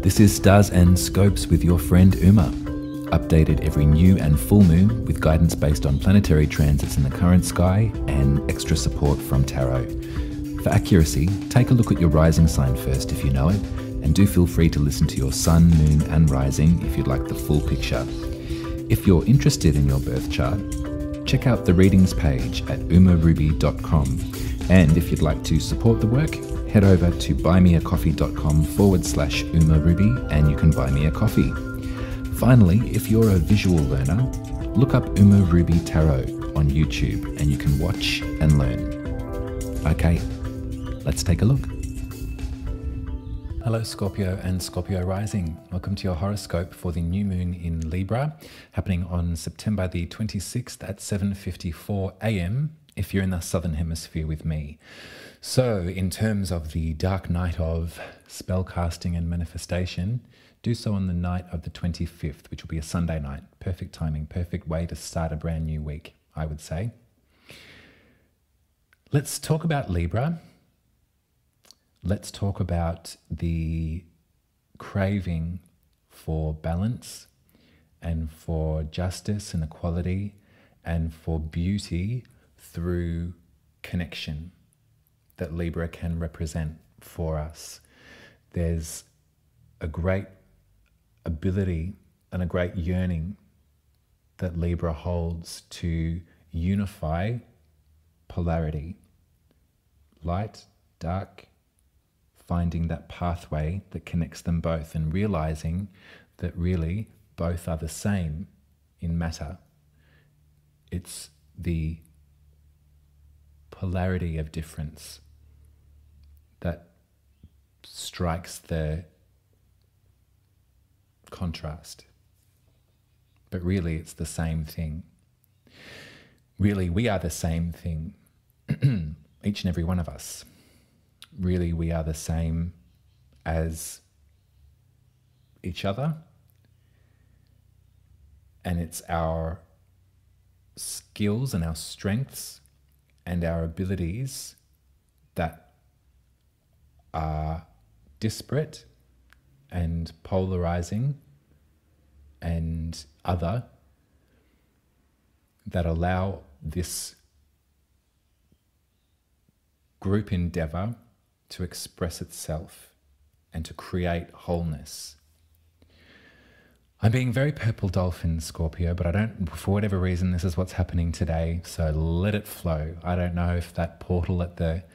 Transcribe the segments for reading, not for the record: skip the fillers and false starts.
This is Stars and Scopes with your friend Uma, updated every new and full moon with guidance based on planetary transits in the current sky and extra support from tarot. For accuracy, take a look at your rising sign first if you know it, and do feel free to listen to your sun, moon and rising if you'd like the full picture. If you're interested in your birth chart, check out the readings page at umaruby.com, and if you'd like to support the work, head over to buymeacoffee.com/umaruby and you can buy me a coffee. Finally, if you're a visual learner, look up Uma Ruby Tarot on YouTube and you can watch and learn. Okay, let's take a look. Hello Scorpio and Scorpio rising. Welcome to your horoscope for the new moon in Libra, happening on September the 26th at 7:54 AM if you're in the southern hemisphere with me. So in terms of the dark night of spellcasting and manifestation, do so on the night of the 25th, which will be a Sunday night. Perfect timing, perfect way to start a brand new week, I would say. Let's talk about Libra. Let's talk about the craving for balance and for justice and equality and for beauty through connection that Libra can represent for us. There's a great ability and a great yearning that Libra holds to unify polarity, light, dark, finding that pathway that connects them both and realizing that really both are the same in matter. It's the polarity of difference that strikes the contrast. But really it's the same thing. Really we are the same thing, each and every one of us. Really, we are the same as each other, and it's our skills and our strengths and our abilities that are disparate and polarizing and other that allow this group endeavor to express itself and to create wholeness. I'm being very purple dolphin, Scorpio, but I don't, for whatever reason, this is what's happening today, so let it flow. I don't know if that portal at the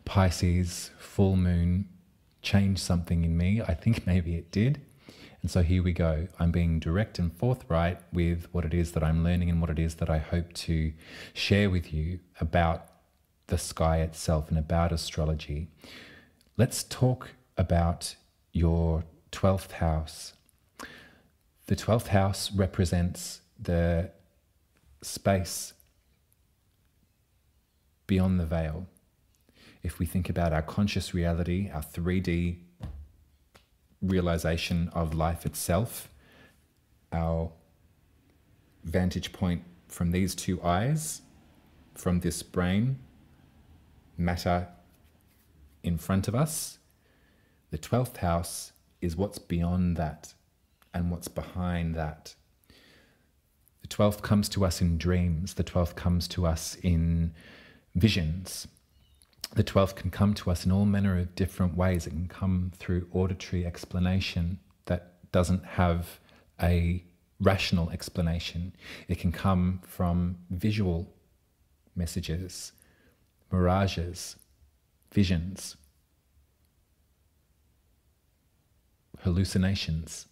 Pisces full moon changed something in me. I think maybe it did. And so here we go. I'm being direct and forthright with what it is that I'm learning and what it is that I hope to share with you about the sky itself and about astrology. Let's talk about your 12th house. The 12th house represents the space beyond the veil. If we think about our conscious reality, our 3D realization of life itself, our vantage point from these two eyes, from this brain, matter in front of us, the 12th house is what's beyond that and what's behind that. The 12th comes to us in dreams. The 12th comes to us in visions. The 12th can come to us in all manner of different ways. It can come through auditory explanation that doesn't have a rational explanation. It can come from visual messages, mirages, visions, hallucinations.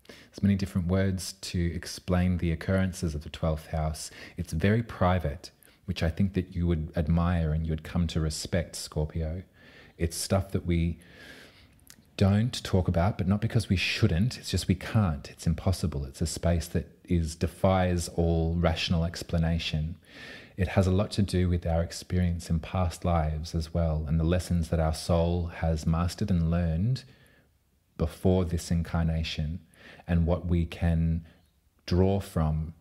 There's many different words to explain the occurrences of the 12th house. It's very private, which I think that you would admire and you would come to respect, Scorpio. It's stuff that we don't talk about, but not because we shouldn't, it's just we can't. It's impossible. It's a space that defies all rational explanation. It has a lot to do with our experience in past lives as well, and the lessons that our soul has mastered and learned before this incarnation, and what we can draw from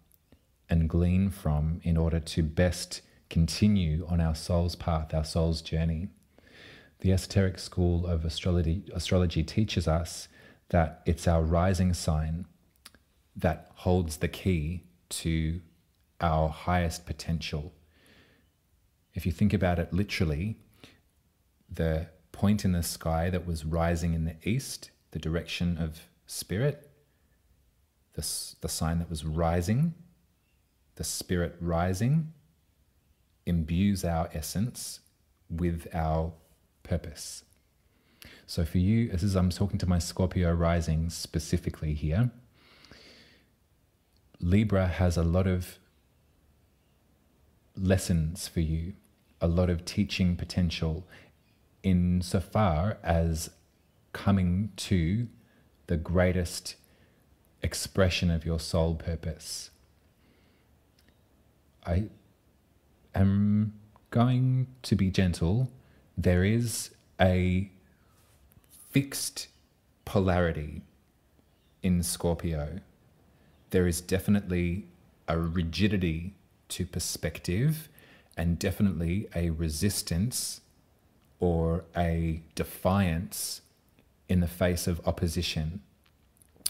and glean from in order to best continue on our soul's path, our soul's journey. The esoteric school of astrology teaches us that it's our rising sign that holds the key to our highest potential. If you think about it literally, the point in the sky that was rising in the east, the direction of spirit, the sign that was rising, the spirit rising, imbues our essence with our purpose. So for you, I'm talking to my Scorpio rising specifically here, Libra has a lot of lessons for you, a lot of teaching potential insofar as coming to the greatest expression of your soul purpose. I am going to be gentle. There is a fixed polarity in Scorpio. There is definitely a rigidity to perspective and definitely a resistance or a defiance in the face of opposition,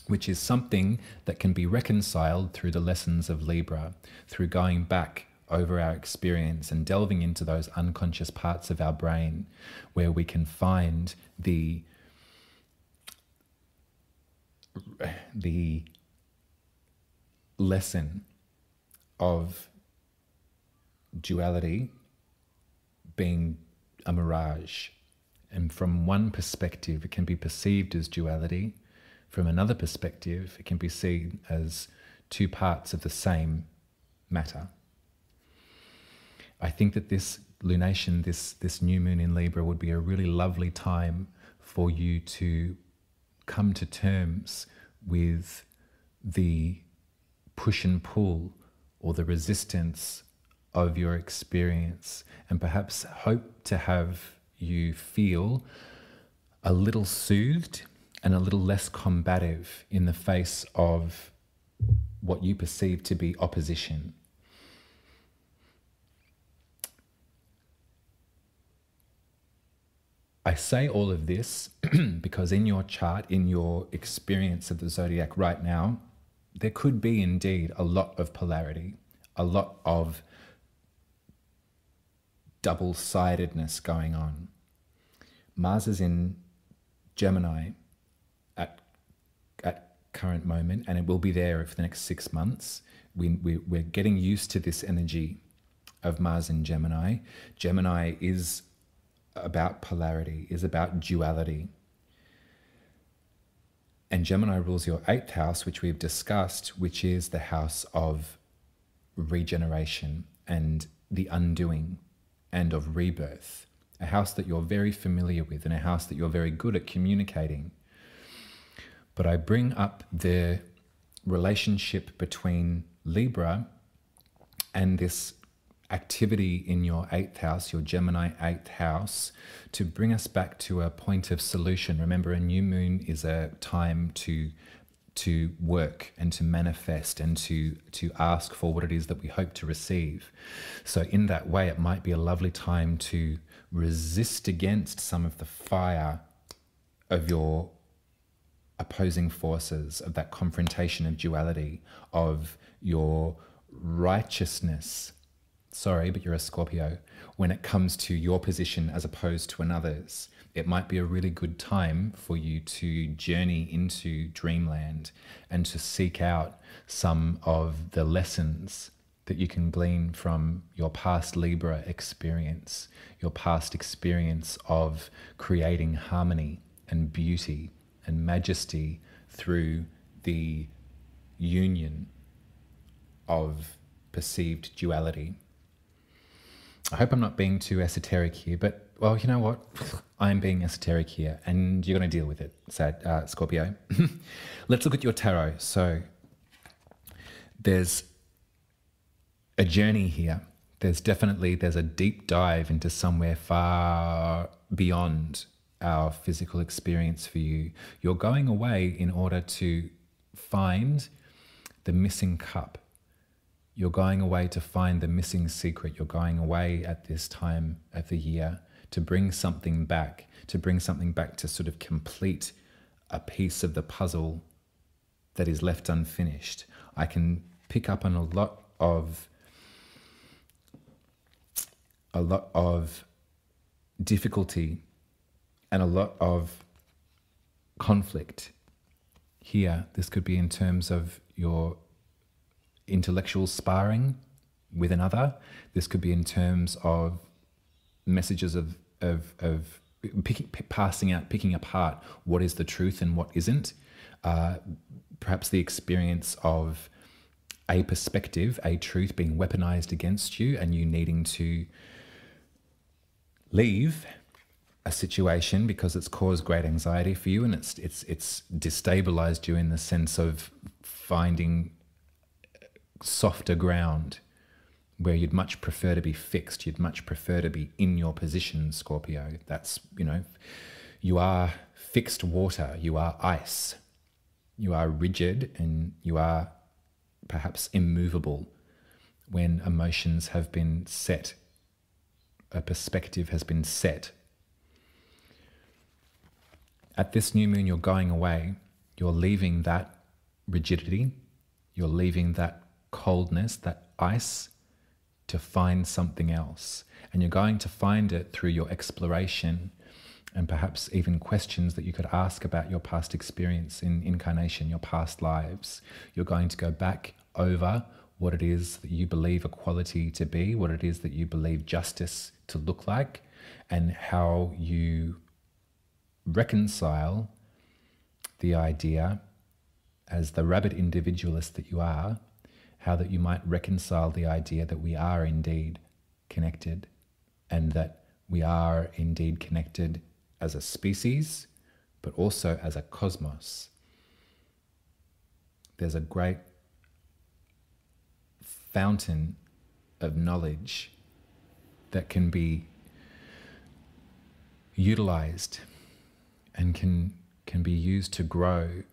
which is something that can be reconciled through the lessons of Libra, through going back over our experience and delving into those unconscious parts of our brain where we can find the lesson of duality being a mirage. And from one perspective, it can be perceived as duality. From another perspective, it can be seen as two parts of the same matter. I think that this lunation, this new moon in Libra, would be a really lovely time for you to come to terms with the push and pull or the resistance of your experience, and perhaps hope to have you feel a little soothed and a little less combative in the face of what you perceive to be opposition. I say all of this because in your chart, in your experience of the zodiac right now, there could be indeed a lot of polarity, a lot of double-sidedness going on. Mars is in Gemini at current moment, and it will be there for the next 6 months. We're getting used to this energy of Mars in Gemini. Gemini is about polarity, is about duality. And Gemini rules your 8th house, which we've discussed, which is the house of regeneration and the undoing and of rebirth. A house that you're very familiar with and a house that you're very good at communicating. But I bring up the relationship between Libra and this activity in your 8th house, your Gemini 8th house, to bring us back to a point of solution. Remember, a new moon is a time to work and to manifest and to ask for what it is that we hope to receive. So in that way, it might be a lovely time to resist against some of the fire of your opposing forces, of that confrontation of duality, of your righteousness. Sorry, but you're a Scorpio. When it comes to your position as opposed to another's, it might be a really good time for you to journey into dreamland and to seek out some of the lessons that you can glean from your past Libra experience, your past experience of creating harmony and beauty and majesty through the union of perceived duality. I hope I'm not being too esoteric here, but, well, you know what? I'm being esoteric here, and you're going to deal with it, Scorpio. Let's look at your tarot. So there's a journey here. There's a deep dive into somewhere far beyond our physical experience for you. You're going away in order to find the missing cup. You're going away to find the missing secret. You're going away at this time of the year to bring something back, to sort of complete a piece of the puzzle that is left unfinished. I can pick up on a lot of difficulty and a lot of conflict here. This could be in terms of your intellectual sparring with another. This could be in terms of messages of picking apart what is the truth and what isn't. Perhaps the experience of a perspective, a truth being weaponized against you, and you needing to leave a situation because it's caused great anxiety for you, and it's destabilized you in the sense of finding softer ground where you'd much prefer to be fixed. You'd much prefer to be in your position, Scorpio. That's, you know, you are fixed water, you are ice, you are rigid, and you are perhaps immovable when emotions have been set, a perspective has been set. At this new moon, you're going away. You're leaving that rigidity. You're leaving that coldness, that ice, to find something else. And you're going to find it through your exploration and perhaps even questions that you could ask about your past experience in incarnation, your past lives. You're going to go back over what it is that you believe equality to be, what it is that you believe justice to look like, and how you reconcile the idea, as the rabid individualist that you are, how that you might reconcile the idea that we are indeed connected, and that we are indeed connected as a species, but also as a cosmos. There's a great fountain of knowledge that can be utilized and can be used to grow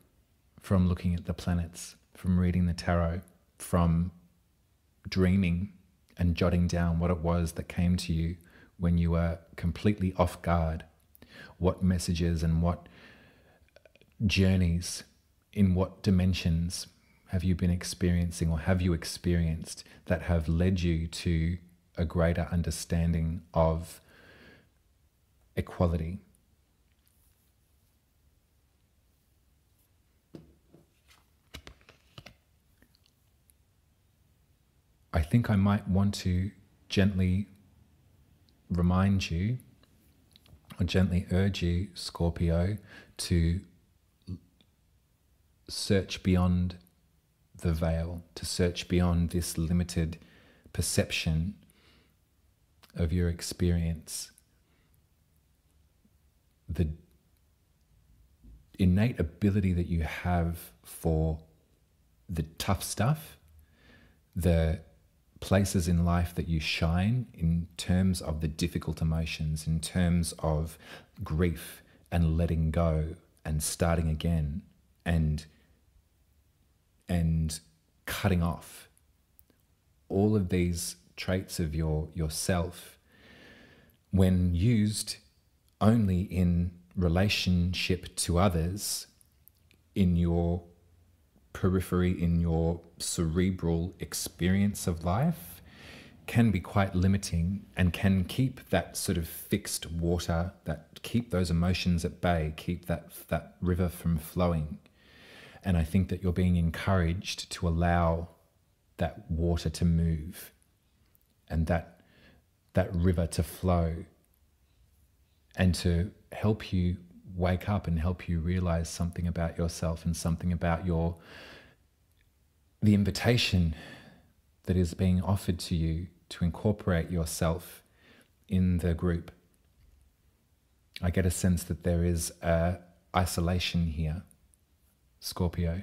from looking at the planets, from reading the tarot, from dreaming and jotting down what it was that came to you when you were completely off guard. What messages and what journeys, in what dimensions have you been experiencing, or have you experienced, that have led you to a greater understanding of equality? I think I might want to gently remind you, or gently urge you, Scorpio, to search beyond the veil, to search beyond this limited perception of your experience. The innate ability that you have for the tough stuff, the places in life that you shine in terms of the difficult emotions, in terms of grief and letting go and starting again and cutting off. All of these traits of yourself, when used only in relationship to others, in your periphery, in your cerebral experience of life, can be quite limiting and can keep that sort of fixed water, that keep those emotions at bay, keep that river from flowing. And I think that you're being encouraged to allow that water to move and that river to flow, and to help you wake up and help you realize something about yourself and something about the invitation that is being offered to you to incorporate yourself in the group. I get a sense that there is isolation here, Scorpio,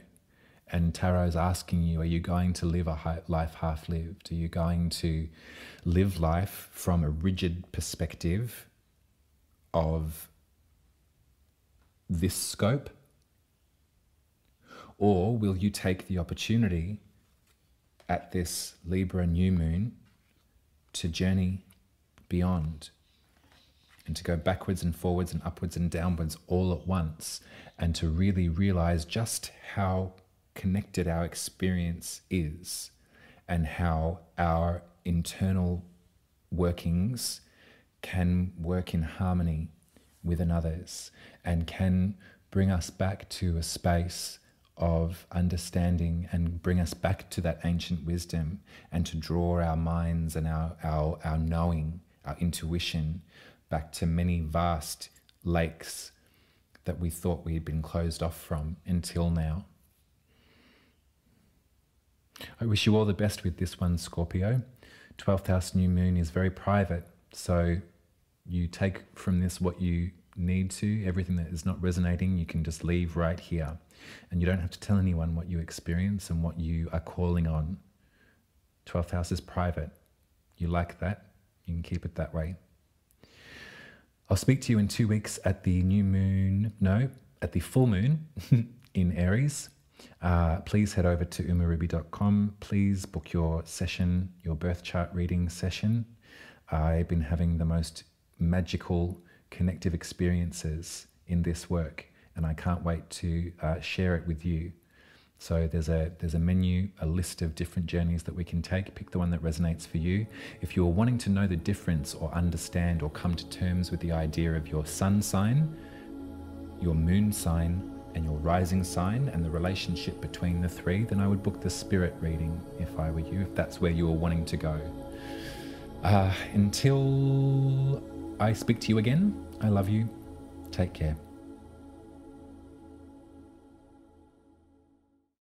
and Tarot's asking you, are you going to live a life half-lived? Are you going to live life from a rigid perspective of this scope? Or will you take the opportunity at this Libra new moon to journey beyond, and to go backwards and forwards and upwards and downwards all at once, and to really realize just how connected our experience is and how our internal workings can work in harmony with another's and can bring us back to a space of understanding and bring us back to that ancient wisdom, and to draw our minds and our knowing, our intuition back to many vast lakes that we thought we had been closed off from until now. I wish you all the best with this one, Scorpio. 12th house new moon is very private, so you take from this what you need to. Everything that is not resonating, you can just leave right here. And you don't have to tell anyone what you experience and what you are calling on. 12th house is private. You like that, you can keep it that way. I'll speak to you in 2 weeks at the at the full moon in Aries. Please head over to umaruby.com. Please book your session, your birth chart reading session. I've been having the most magical connective experiences in this work, and I can't wait to share it with you. So there's a menu, a list of different journeys that we can take. Pick the one that resonates for you. If you're wanting to know the difference or understand or come to terms with the idea of your sun sign, your moon sign, and your rising sign, and the relationship between the three, then I would book the spirit reading if I were you, if that's where you were wanting to go. Until I speak to you again, I love you. Take care.